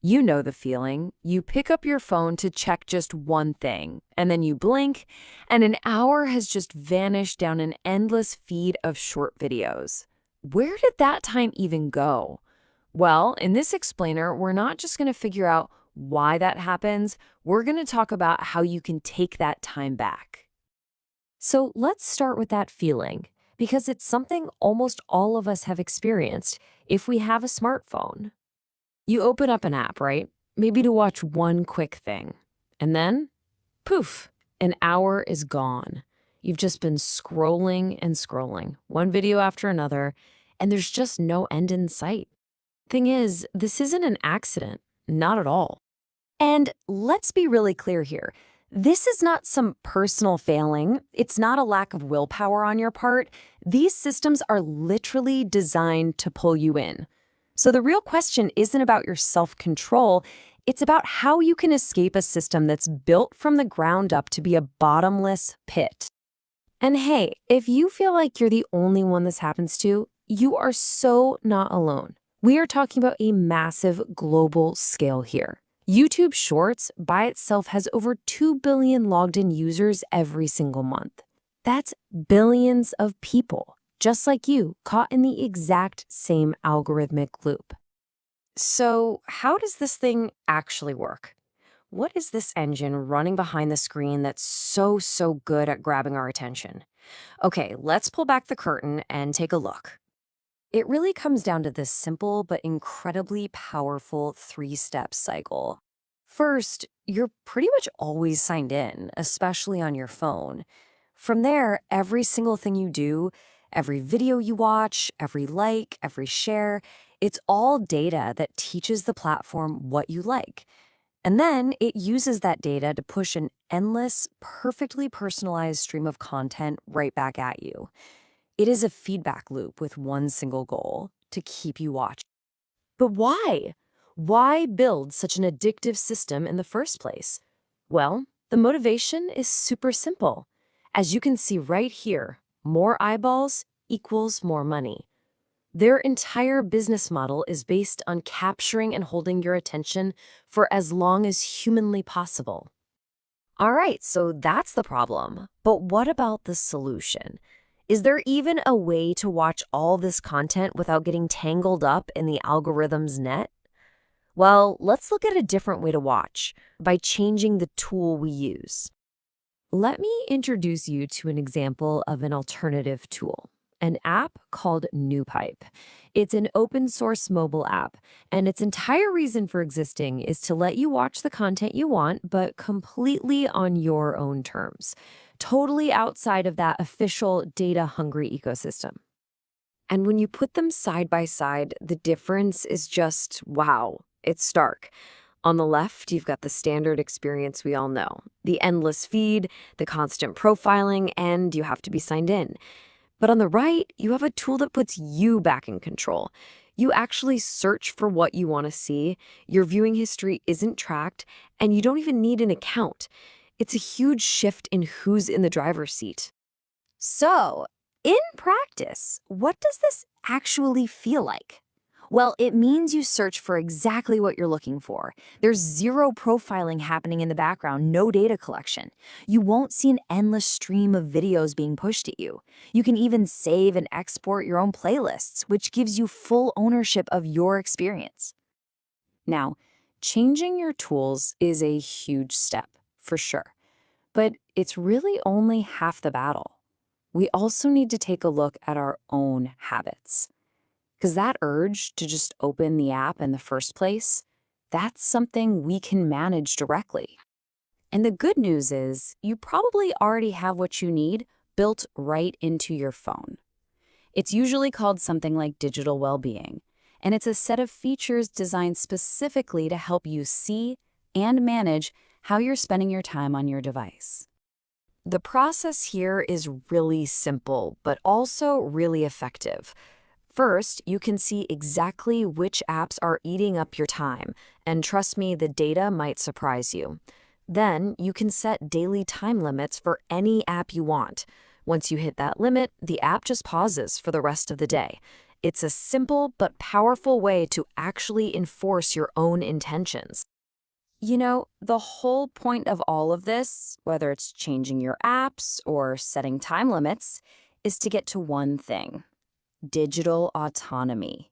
You know the feeling. You pick up your phone to check just one thing, and then you blink, and an hour has just vanished down an endless feed of short videos. Where did that time even go? Well, in this explainer, we're not just going to figure out why that happens, we're going to talk about how you can take that time back. So let's start with that feeling, because it's something almost all of us have experienced if we have a smartphone. You open up an app, right? Maybe to watch one quick thing. And then, poof, an hour is gone. You've just been scrolling and scrolling, one video after another, and there's just no end in sight. Thing is, this isn't an accident, not at all. And let's be really clear here. This is not some personal failing. It's not a lack of willpower on your part. These systems are literally designed to pull you in. So the real question isn't about your self-control. It's about how you can escape a system that's built from the ground up to be a bottomless pit. And hey, if you feel like you're the only one this happens to, you are so not alone. We are talking about a massive global scale here. YouTube Shorts by itself has over 2 billion logged-in users every single month. That's billions of people, just like you, caught in the exact same algorithmic loop. So how does this thing actually work? What is this engine running behind the screen that's so good at grabbing our attention? Okay, let's pull back the curtain and take a look. It really comes down to this simple but incredibly powerful three-step cycle. First, you're pretty much always signed in, especially on your phone. From there, every single thing you do, every video you watch, every like, every share, it's all data that teaches the platform what you like. And then it uses that data to push an endless, perfectly personalized stream of content right back at you. It is a feedback loop with one single goal: to keep you watching. But why? Why build such an addictive system in the first place? Well, the motivation is super simple. As you can see right here, more eyeballs equals more money. Their entire business model is based on capturing and holding your attention for as long as humanly possible. All right, so that's the problem. But what about the solution? Is there even a way to watch all this content without getting tangled up in the algorithm's net? Well, let's look at a different way to watch by changing the tool we use. Let me introduce you to an example of an alternative tool, an app called NewPipe. It's an open source mobile app, and its entire reason for existing is to let you watch the content you want, but completely on your own terms, totally outside of that official data-hungry ecosystem. And when you put them side by side, the difference is just, wow, it's stark. On the left, you've got the standard experience we all know, the endless feed, the constant profiling, and you have to be signed in. But on the right, you have a tool that puts you back in control. You actually search for what you want to see, your viewing history isn't tracked, and you don't even need an account. It's a huge shift in who's in the driver's seat. So, in practice, what does this actually feel like? Well, it means you search for exactly what you're looking for. There's zero profiling happening in the background, no data collection. You won't see an endless stream of videos being pushed at you. You can even save and export your own playlists, which gives you full ownership of your experience. Now, changing your tools is a huge step, for sure. But it's really only half the battle. We also need to take a look at our own habits. Because that urge to just open the app in the first place, that's something we can manage directly. And the good news is you probably already have what you need built right into your phone. It's usually called something like digital well-being, and it's a set of features designed specifically to help you see and manage how you're spending your time on your device. The process here is really simple, but also really effective. First, you can see exactly which apps are eating up your time, and trust me, the data might surprise you. Then, you can set daily time limits for any app you want. Once you hit that limit, the app just pauses for the rest of the day. It's a simple but powerful way to actually enforce your own intentions. The whole point of all of this, whether it's changing your apps or setting time limits, is to get to one thing: digital autonomy.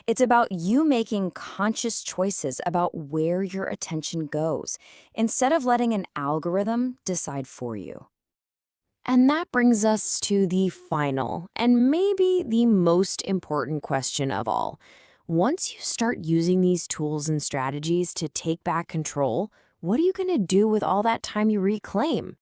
It's about you making conscious choices about where your attention goes, instead of letting an algorithm decide for you. And that brings us to the final and maybe the most important question of all. Once you start using these tools and strategies to take back control, what are you going to do with all that time you reclaim?